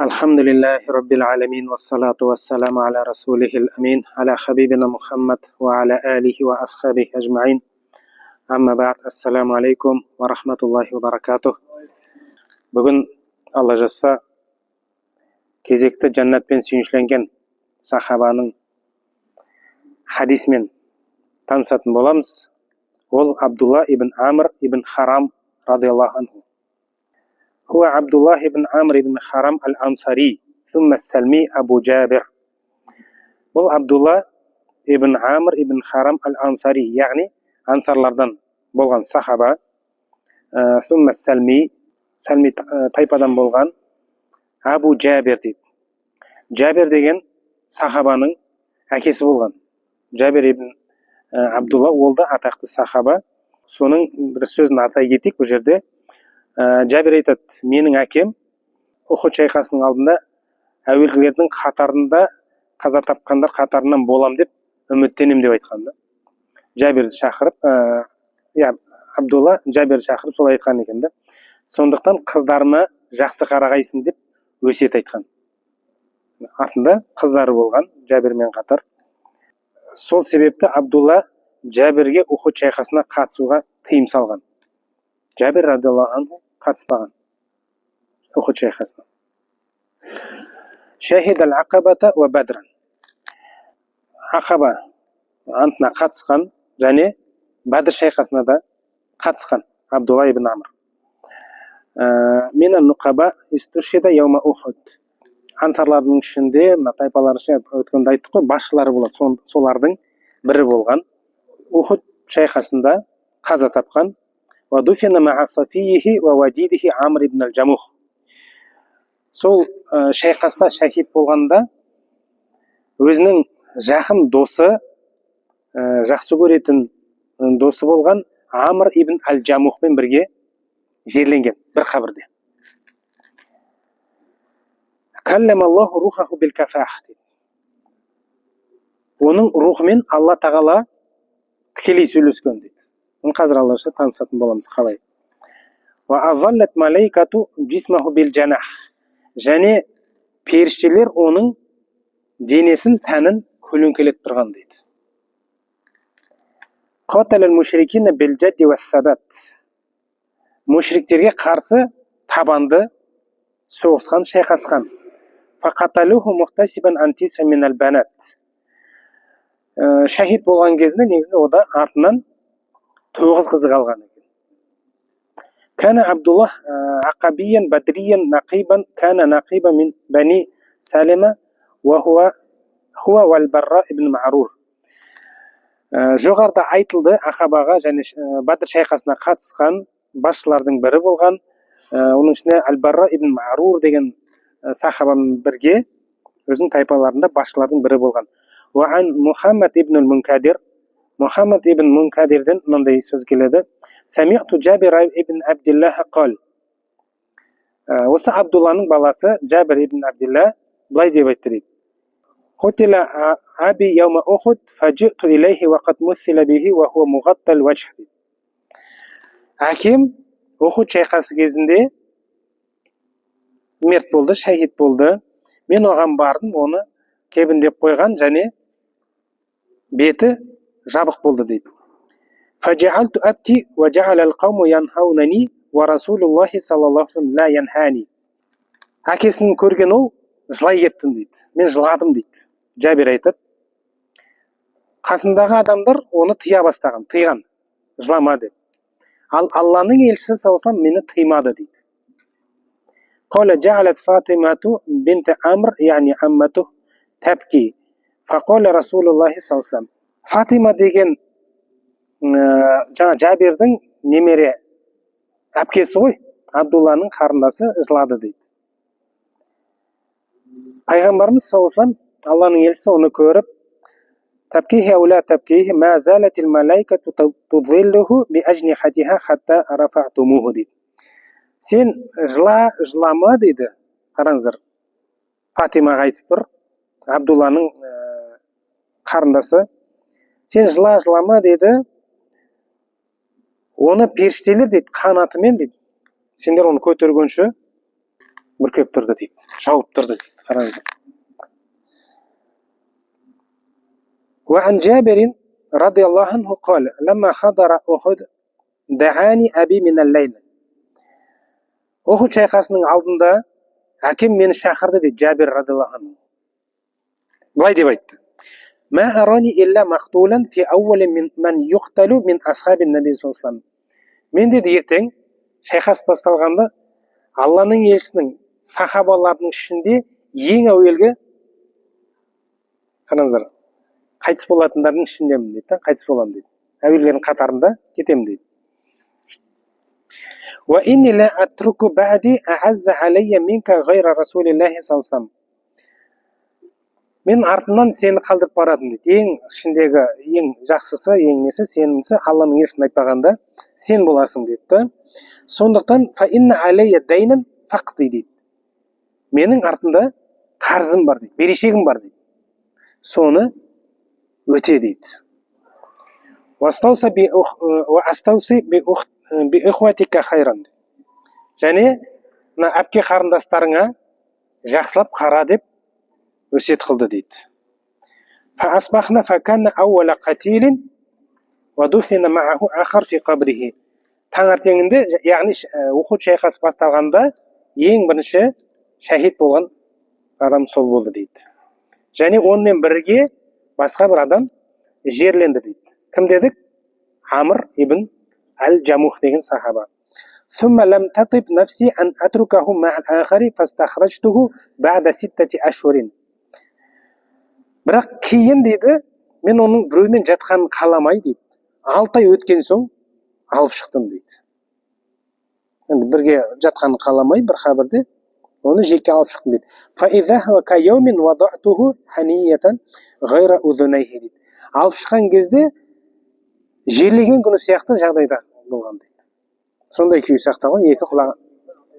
الحمد لله رب العالمين والصلاة والسلام على رسوله الأمين على حبيبنا محمد وعلى آله وأصحابه أجمعين أما بعد السلام عليكم ورحمة الله وبركاته. Бүгін Алла жазса кезекті жәннатпен сүйіншіленген сахабаның хадисмен танысатын боламыз. Ол Абдулла ибн Амр ибн Харам радиаллаху анху. هو عبد الله بن عمرو بن حرام الأنصاري ثم السلمي أبو جابر. Ол Абдулла ибн Амр ибн Харам al-Ansari, яғни ансарлардан болған сахаба. ثم السلمي тайпадан болған Абу Джабир дейді. Джабир деген сахабаның әкесі болған. Джабир ибн Абдулла ол да атақты сахаба. Соның бір сөзін атай кетейік бұл жерде. Джабир айтады, менің әкем Ухуд шайқасының алдында әуелгілердің қатарында қаза тапқандар қатарынан болам деп үміттенем деп айтқанда. Джабирді шақырып, Абдулла Джабирді шақырып солай айтқан екен да. Сондықтан қыздарыма жақсы қарағайсың деп өсиет айтқан. Артында қыздары болған Джабирмен қатар. Сол себепті Абдулла Джабирге Ухуд шайқасына қатысуға тыйым салған. Джабир радиаллаху анху қатыспаған Ухуд шайқасына. Шахид ал-Ақабата ва Бадран. Ақаба антына қатысқан және Бадр шайқасына да қатысқан Абдулла ибн Амр. Минан нуқаба истушхида яума Ухуд. Ансарлардың ішінде, тайпалар ішінде өткенде айттық қой, басшылары болады. Солардың бірі болған. Ухуд шайқасында қаза тапқан. وَدُفِنَ مَعَ صَفِيهِ وَوَدِيدِهِ عَمْرِ بْنَ الْجَمُخ. Сол шайқаста шахид болғанда өзінің жақын досы, жақсы көретін досы болған Амр ибн аль-Джамухпен бірге жерленген бір қабірде. كَلَّمَ اللَّهُ رُوحَهُ بِالْكَفَاحِ. Оның рухымен Алла тағала тікелей сөйлескен дейді. Қазір Аллаша танысатын боламыз қалай. وَأَظَلَّتْ مَلَيْكَةُ جِسْمَهُ بِالْجَنَاحِ. Және періштелер оның денесін, тәнін көлеңкелеп тұрған дейді. قَاتَلَ الْمُشْرِكِينَ بِالْجَدِّ وَالثَّبَاتِ. Мушриктерге қарсы табанды соғысқан, шайқасқан. فَقَتَلُوهُ مُحْتَسِبًا أَنْ تِسْعٍ مِنَ الْبَنَاتِ. Шахид болған кезінде негізінде ода артынан 9 қызы қалған екен. Кәне Абдуллах Ақабиян Бадриян Нақибан кәне Нақиба мин Бани Салима хуа вал Барра ибн Марур. Жоғарда айтылды, Ақабаға және Бадр шайқасына қатысқан басшылардың бірі болған. Оның ішінде Аль-Барра ибн Марур деген сахабамен бірге өзінің тайпаларында басшылардың бірі болған. Уан Мухаммад ибн al-Munkadir. Мухаммад ибн Мункадирден мынандай сөз келеді. Сами'ту Джабир ибн Абдиллах қал. Осы Абдулланың баласы Джабир ибн Абдилла былай деп айтты дейді. Хутила аби яума Ухуд фаджиту илейхи ва қад муссила бихи ва хуа муғаттал вajh. Әкем Ухуд шайқасы кезінде мерт болды, шахид болды. Мен оған бардым, оны кебіндеп қойған және беті жабық болды дейді. Фаджаалту абки ва жа'ала ал-қауму янхаунани ва расулуллахи саллаллаху алейхи ла янхани. Әкесін көрген ол жылай кеттім дейді. Мен жыладым дейді. Джабир айтады. Қасындағы адамдар оны тыя бастаған, тыйған. Жылама деп. Ал Алланың елшісі саллаллаху алейхи мені тыймады дейді. Қала жа'алат Фатимату бинт Амр, яғни аммату табки. Фақала расулуллахи саллаллаху алейхи. Фатима деген жаңа Джабирдің немере әпкесі ғой, Абдулланың қарындасы жылады дейді. Пайғамбарымыз саллаллаху алейхи Алланың елшісі оны көріп, табкихи аула табкихи ма залатил малайкату tudhilluhu би ajnihatiha hatta rafa'tumuhu дейді. Сен жылама дейді. Қараңыздар. Фатимаға айтып тұр, Абдулланың қарындасы. Сен жылама деді, оны періштелер дейді, қанатымен дейді. Сендер оны көтергенше бүркеп тұрды дейді, жауып тұрды дейді. Қараңыздар. وعن جابر رضي الله عنه قال لما حضر أحد دعاني أبي من الليل. Ухуд шайқасының алдында әкем мені шақырды дейді Жабир радиаллаху анху. Былай деп айтты: "Ма арани илля махтулан фи аували ман юхталу мин асхаби наби саллаллаху алейхи ва саллям." Мен деді ертең шайқас басталғанда Алланың елшісінің сахабаларының ішінде ең әуелгі, қараңыздар, қайтыс болатындардың ішіндемін дейді, қайтыс боламын дейді. Әуелгердің қатарында кетемін дейді. Ва инни ла атруку ба'ди а'азза алейя минка гайра расулиллахи саллаллаху алейхи ва саллям. Мен артымнан сені қалдырып барадым дейді. Ең ішіндегі ең жақсысы, ең несі, сенімсі Алланың елшісін айтпағанда сен боласың дейді. Сондықтан фа инна алейя дайнан фақди дейді. Менің артымда қарызым бар дейді, берешегім бар дейді. Соны өте дейді. Вастауси би ихватика хайран. Және әпке қарындастарыңа жақсылап қара деп өсиет қылды дейді. Фа асбахна фа канна аувала қатилин ва дуфина мааху ахар фи қабрихи. Таңертеңінде, яғни Ухуд шайқасы басталғанда ең бірінші шахид болған адам сол болды дейді. Және онымен бірге басқа бір адам жерленді дейді. Кім дедік? Амр ибн Аль-Джамух деген сахаба. ثم لم تطب نفسي أن أتركه مع الآخر فاستخرجته بعد 6 أشهر. Бірақ кейін дейді, мен оның біреумен жатқанын қаламай дейді. 6 ай өткен соң алып шықтым дейді. Енді бірге жатқанын қаламай бір хабарда оны жеке алып шықтым дейді. فإذا هو كيوم وضعته حنية غير أذنيه дейді. Алып шыққан кезде жерлеген күні сияқты жағдайда болған дейді. Сондай күйі сақталған, екі құлағы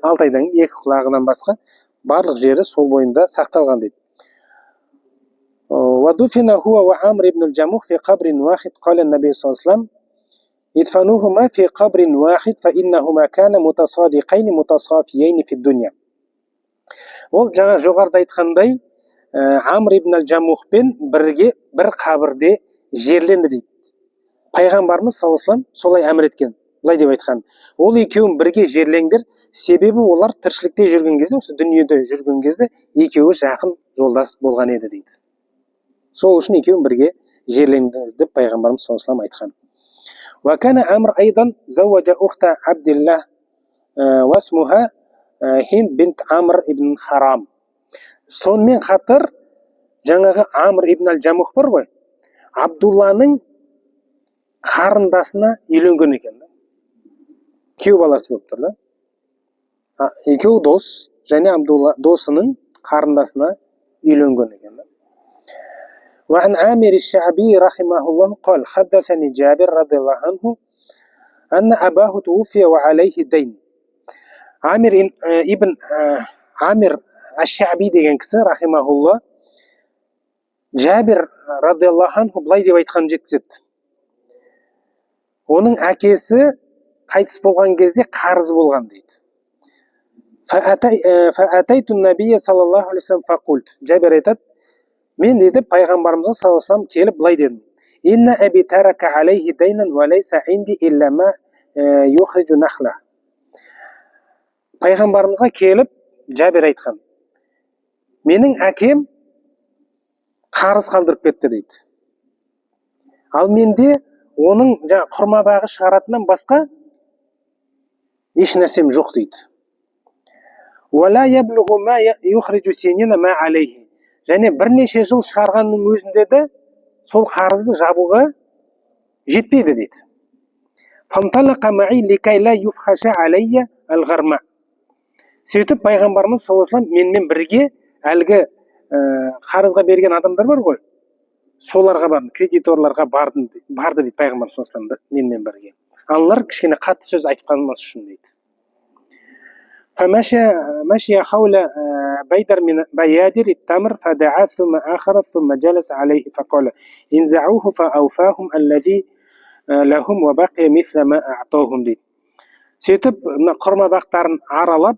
6 айдан екі құлағынан басқа барлық жері сол бойында сақталған дейді. ودفن هو وعامر بن الجموح في قبر واحد قال النبي صلى الله عليه وسلم ادفنوهما في قبر واحد فإنهما كان متصادقين متصافيين في الدنيا. Ол жаңа жоғарыда айтқандай Амр ибн Аль-Джамухпен бірге бір қабірде жерленді дейді. Пайғамбарымыз саллаллаху алейхи ва саллям солай әмір еткен. Былай деп айтқан: ол екеуін бірге жерлеңдер, себебі олар тіршілікте жүрген кезде, осы дүниеде жүрген кезде екеуі жақын жолдас болған еді дейді. Сол үшін екеуін бірге жерлеңдіңіз деп пайғамбарымыз саллаллаху алейхи ва саллям айтқан. Ва кана Амр айдан зауажа ухта Абдиллах васмуха Хинд бинт Амр ибн Харам. Сонымен қатар жаңағы Амр ибн Аль-Джамух бар ғой, Абдулланың қарындасына үйленген екен. Күйеу баласы болып тұр да. Екеуі дос, және Абдулла досының қарындасына үйленген екен. وعن عامر الشعبي رحمه الله قال حدثني جابر رضي الله عنه أن أباه توفي وعليه دين. Амир Аш-Шаби деген кісі рахимахулла Жабир радиаллаху анху былай деп айтқан жеткізеді. Оның әкесі қайтыс болған кезде қарыз болған дейді. فأتيت النبي صلى الله عليه وسلم فقلت. Жабир айтады, мен дейді пайғамбарымызға саллаллаху алейхи ва саллям келіп былай дедім: инна аби тарака алейхи дайнан ва лайса инди илля ма юхриджу нахла. Пайғамбарымызға келіп Жабир айтқан: менің әкем қарыз қалдырып кетті дейді. Ал менде оның құрма бағы шығаратыннан басқа еш нәрсем жоқ дейді. Вала яблугу ма юхриджу синина ма алейхи. Және бірнеше жыл шығарғанның өзінде де сол қарызды жабуға жетпейді дейді. Фанталақа маи ликай ла юфхаша алейя ал-ғарма. Сөйтіп пайғамбарымыз саллаллаху алейхи ва саллям менімен бірге әлгі қарызға берген адамдар бар ғой, соларға бардым, кредиторларға барды дейді пайғамбарымыз саллаллаху алейхи ва саллям менімен бірге. Аналар кішкене қатты сөз айтып қалмас үшін дейді. فمشي حول بيدر من بيادر التمر فدعا ثم آخر ثم جلس عليه فقال انزعوه فأوفاهم الذي لهم وبقي مثل ما أعطاهم дейді. Сөйтіп құрма бақтарын аралап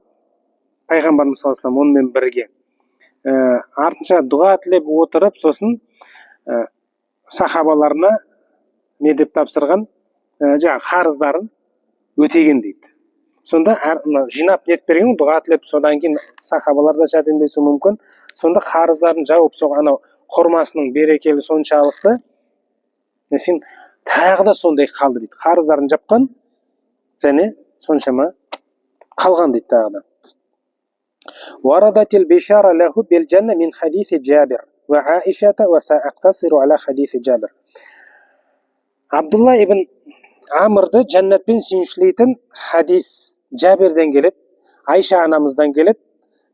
пайғамбарымыз саллаллаху алейхи вассалам онымен бірге. Артынша дұға тілеп отырып, сосын сахабаларына не деп тапсырған, жаңағы қарыздарын өтеген дейді. Сонда жинап нетіп берген, дұға тілеп, содан кейін сахабалар да жәрдемдесуі мүмкін. Сонда қарыздарын жауып, сол анау хұрмасының берекелі соншалықты, сен тағы да сондай қалды дейді. Қарыздарын жапқан және соншама қалған дейді тағы да. Варадатил бишара лаху бил джанна мин хадиси Джабир ва Аишата ва саактасиру аля хадиси Джабир. Абдулла ибн Амрды жәннатпен сүйіншілейтін хадис Джабирден келеді, Айша анамыздан келеді.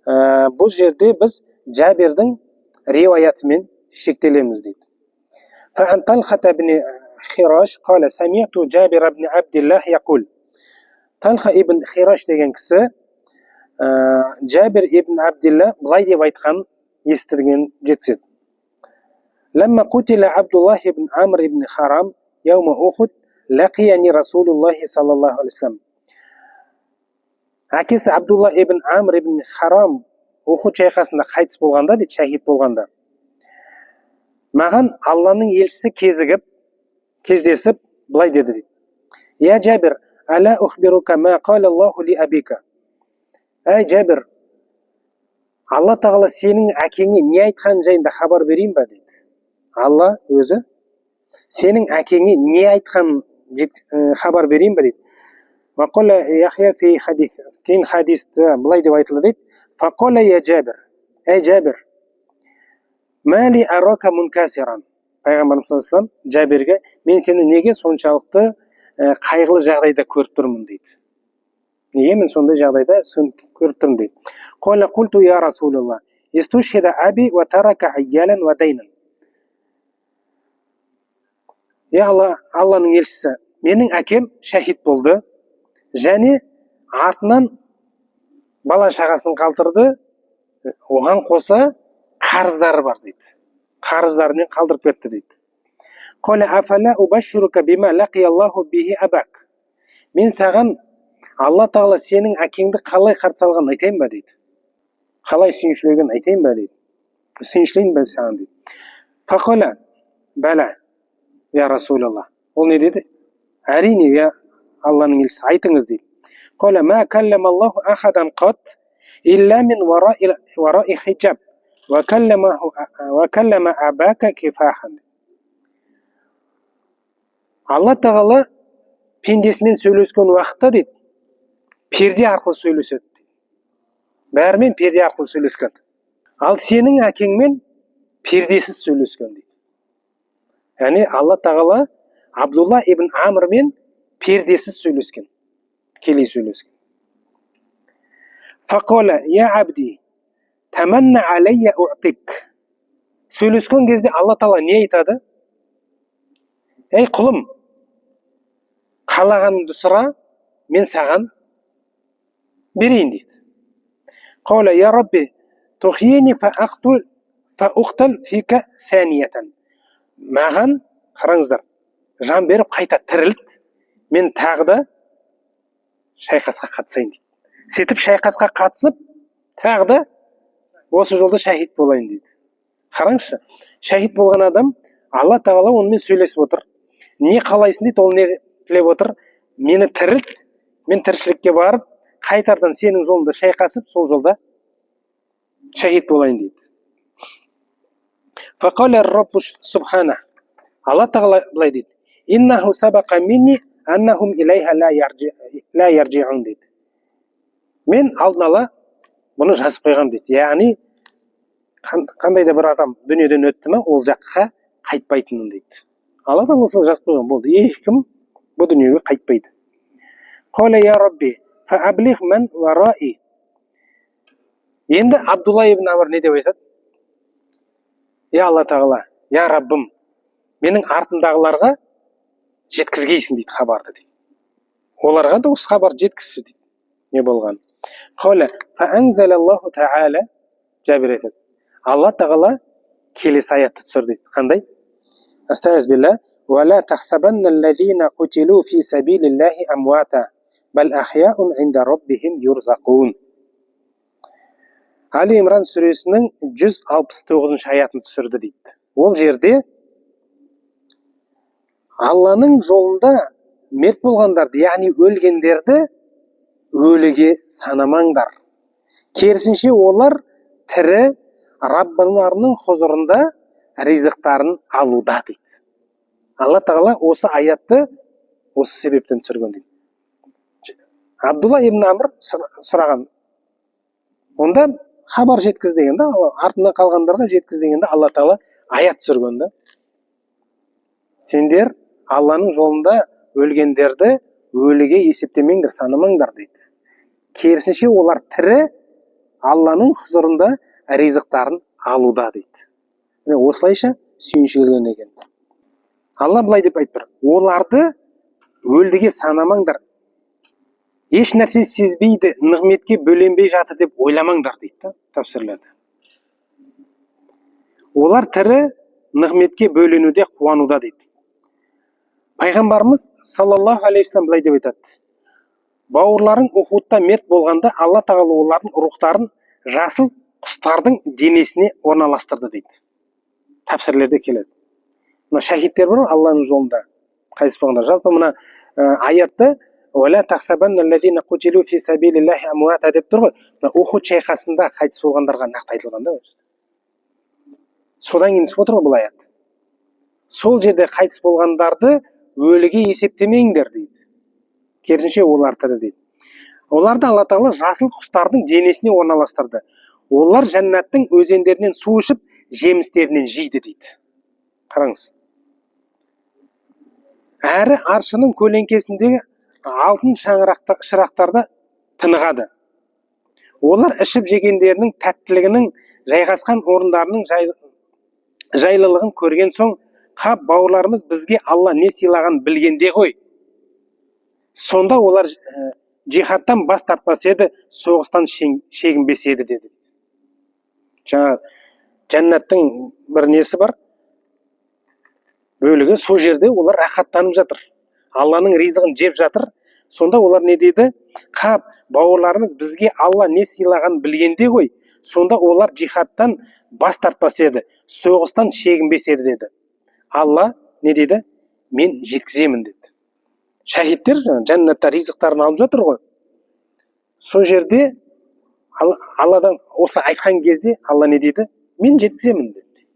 Бұл жерде біз Джабирдің риуаятымен шектелеміз дейді. فعن طلحة بن خراش قال سمعت جابر بن عبد الله يقول. Талха ибн Хираш деген кісі Джабир ибн Абдилла былай деп айтқан естірген жетседі. Ләмма қутила Абдуллах ибн Амр ибн Харам яума Ухуд лақияни Расулуллахи саллаллаху алейхи вассалам. Әкесі Абдулла ибн Амр ибн Харам Ухуд шайқасында қайтыс болғанда дейді, шахид болғанда, маған Алланың елшісі кездесіп былай деді дейді. Я Джабир, аля ухбирука ма қала Аллаху ли абика. Әй Джабир, Алла тағала сенің әкеңе не айтқан жайында хабар берейін ба дейді. Алла өзі сенің әкеңе не айтқан хабар берейін ба дейді. Вақола Яхия фи хадис. Кейін хадисті былай деп айтылды дейді. Фақола я Джабир. Әй Джабир, мали арака мункасиран. Пайғамбарымыз саллаллаху алейхи вассалам Джабирге, мен сені неге соншалықты қайғылы жағдайда көріп тұрмын дейді. Неге мен сондай жағдайда көріп тұрмын дейді. Қола қулту я Расулалла, истушхида аби ва тарака айялан ва дайнан. Я Алланың елшісі, менің әкем шахид болды, және артынан бала шағасын қалдырды, оған қоса қарыздары бар дейді. Қарыздарымен қалдырып кетті дейді. Қола афала убашшурука бима лақияллаху бихи абак. Мен саған Алла тағала сенің әкеңді қалай қарсы алған айтайын ба дейді. Қалай сүйіншілеген айтайын ба дейді. Сүйіншілейін ба саған дейді. Фақола бәлә я Расулалла. Ол не деді? Әрине я Алланың елшісі, айтыңыз дейді. Қола ма калламаллаху ахадан қат илля мин вараи хиджаб ва каллама абака кифахан. Алла тағала пендесімен сөйлескен уақытта дейді, перде арқылы сөйлеседі. Бәрімен перде арқылы сөйлескен. Ал сенің әкеңмен пердесіз сөйлескен дейді. Яғни Алла тағала Абдулла ибн Амрмен пердесіз сөйлескен. Келей сөйлескен. Фақола я абди таманна алейя у'тик. Сөйлескен кезде Алла тағала не айтады? Ей құлым, қалағаныңды сұра, мен саған берейін дейді. Қаула я Рабби тухйини фауқтал фика фәниятан. Маған, қараңыздар, жан беріп қайта тірілт, мен тағы да шайқасқа қатысайын дейді. Сетіп шайқасқа қатысып, тағы да осы жолда шахид болайын дейді. Қараңызшы, шахид болған адам, Алла тағала онымен сөйлесіп отыр. Не қалайсың дейді, ол не тілеп отыр? Мені тірілт, мен тіршілікке барып, қайтардан сенің жолында шайқасып, сол жолда шахид болайын дейді. Фақаля Раббу субхана. Алла тағала былай дейді. Иннаху сабақа минни аннахум илайха ла ярджиун дейді. Мен алдын ала бұны жазып қойғам дейді. Яғни қандай да бір адам дүниеден өтті ме, ол жаққа қайтпайтынын дейді. Алла тағала осылай жазып қойған болды. Ешкім бұл дүниеге қайтпайды. Қоля я Рабби фааблих ман вараи. Енді Абдулла ибн Амр не деп айтады? Я Алла тағала, я Раббым, менің артымдағыларға жеткізгейсің дейді хабарды дейді. Оларға да осы хабар жеткізші дейді. Не болған? Қоля фаанзалаллаху та'ала. Жабир айтады. Алла тағала келесі аятты түсірді дейді. Қандай? Астағыз билла. وَلَا تَحْسَبَنَّ الَّذِينَ قُتِلُوا فِي سَبِيلِ اللَّهِ أَمْوَاتًا بَلْ أَحْيَاءٌ عِنْدَ رَبِّهِمْ يُرْزَقُونَ. Али Имран сүресінің 169 аятын түсірді дейді. Ол жерде Алланың жолында мерт болғандарды, яғни өлгендерді өліге санамаңдар. Керісінше олар тірі Раббыларының хұзырында ризықтарын алуда дейді. Алла тағала осы аятты осы себептен түсірген дейді. Абдулла ибн Амр сұраған, онда хабар жеткіз дегенде, артында қалғандарға жеткіз дегенде Алла тағала аят түсіргенде, сендер Алланың жолында өлгендерді өліге есептемеңдер, санамаңдар дейді. Керісінше олар тірі Алланың хұзырында ризықтарын алуда дейді. Осылайша сүйіншілген екен. Алла былай деп айтып тұр: оларды өлдіге санамаңдар, еш нәрсе сезбейді, нығметке бөленбей жатыр деп ойламаңдар дейді тәпсірлерде. Олар тірі нығметке бөленуде қуануда дейді. Пайғамбарымыз саллаллаху алейхи вассалам былай деп айтады: бауырларың Ухудта мерт болғанда Алла тағала олардың рухтарын жасыл құстардың денесіне орналастырды дейді. Тәпсірлерде келеді. Мына шахидтер бар, Алланың жолында қайтыс болғандар. Жалпы мына аятты «Уәлә тахсабанна аллазина қутилу фи сабилиллахи амуата» деп тұр ғой. Ухуд шайқасында қайтыс болғандарға нақты айтылған да. Содан кейін түсіп отыр ғой бұл аят. Сол жерде қайтыс болғандарды өліге есептемеңдер дейді. Керісінше олар тірі дейді. Оларды Алла тағала жасыл құстардың денесіне орналастырды. Олар жәннаттың өзендерінен су ішіп, жемістерінен жейді дейді. Қараңыз. Әрі аршының көлеңкесіндегі алтын шырақтарда тынығады. Олар ішіп жегендерінің тәттілігінің жайғасқан орындарының жайлылығын көрген соң, қап, бауырларымыз бізге Алла не сыйлаған білгенде ғой. Сонда олар джихадтан бас тартпас еді, соғыстан шегінбес еді деді. Жаңа жәннаттың бір несі бар, бөлігі, сол жерде олар рахаттанып жатыр. Алланың ризығын жеп жатыр. Сонда олар не дейді? Қап, бауырларымыз бізге Алла не сыйлаған білгенде ғой. Сонда олар джихадтан бас тартпас еді, соғыстан шегінбес еді деді. Алла не дейді? Мен жеткіземін деді. Шахидтер жәннатта ризықтарын алып жатыр ғой. Сол жерде Алладан осылай айтқан кезде Алла не дейді? Мен жеткіземін деді.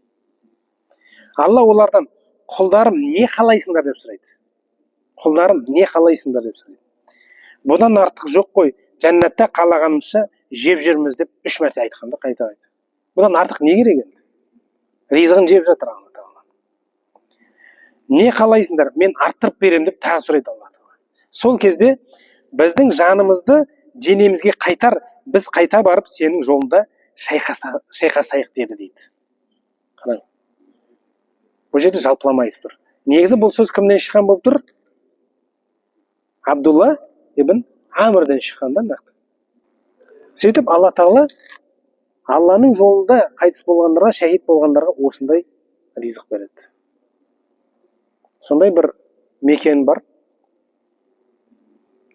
Алла олардан: құлдарым, не қалайсыңдар деп сұрайды. Құлдарым, не қалайсыңдар деп сұрайды. Бұдан артық жоқ қой, жәннатта қалағанымызша жеп жүрміз деп 3 мәрте айтқанда қайта. Бұдан артық не керек енді? Ризығын жеп жатыр Алла тағала. Не қалайсыңдар? Мен арттырып беремін деп тағы сұрайды Алла тағала. Сол кезде біздің жанымызды денемізге қайтар, біз қайта барып сенің жолында шайқасайық деді дейді. Қараңыз. Бұл жерде жалпыламайыз тұр. Негізі бұл сөз кімнен шыққан болып тұр? Абдулла ибн Амрден шыққанда нақты. Сөйтіп Алла тағала Алланың жолында қайтыс болғандарға, шәһид болғандарға осындай ризық береді. Сондай бір мекен бар.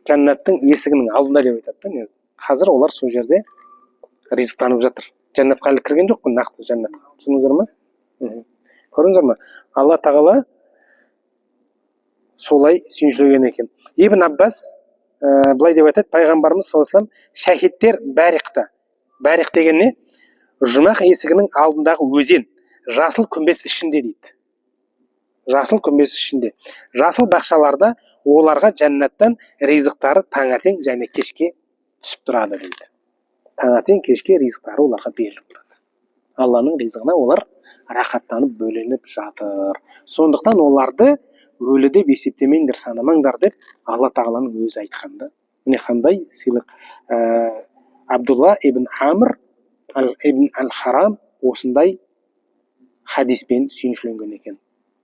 Жәннаттың есігінің алдында деп айтады. Қазір олар сол жерде ризықтанып жатыр. Жәннатқа әлі кірген жоқ қой, нақты жәннатқа. Түсіндіңіздер ме? Көрдіңіздер ме? Алла тағала солай сүйіншілеген екен. Ибн Аббас былай деп айтады: пайғамбарымыз саллаллаху алейхи вассалам шәһидтер бәріқта. Бәріқ деген не? Жұмақ есігінің алдындағы өзен, жасыл күмбез ішінде дейді. Жасыл күмбез ішінде. Жасыл бақшаларда оларға жәннаттан ризықтары таңертең және кешке түсіп тұрады дейді. Таңертең кешке ризықтары оларға беріліп тұрады. Алланың ризығына олар рахаттанып бөленіп жатыр. Сондықтан оларды өлі деп есептемеңдер, санамаңдар деп Алла тағаланың өзі айтқанда. Міне қандай сыйлық. Абдулла ибн Амр ибн Ал-Харам осындай хадиспен сүйіншіленген екен.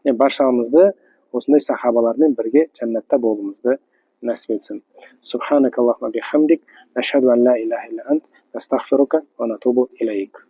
Баршамызды осындай сахабалармен бірге жәннатта болуымызды нәсіп етсін. Субханакаллахумма бихамдик, нашһаду ан ла илаха илля ант, настағфирука ва натубу илайк.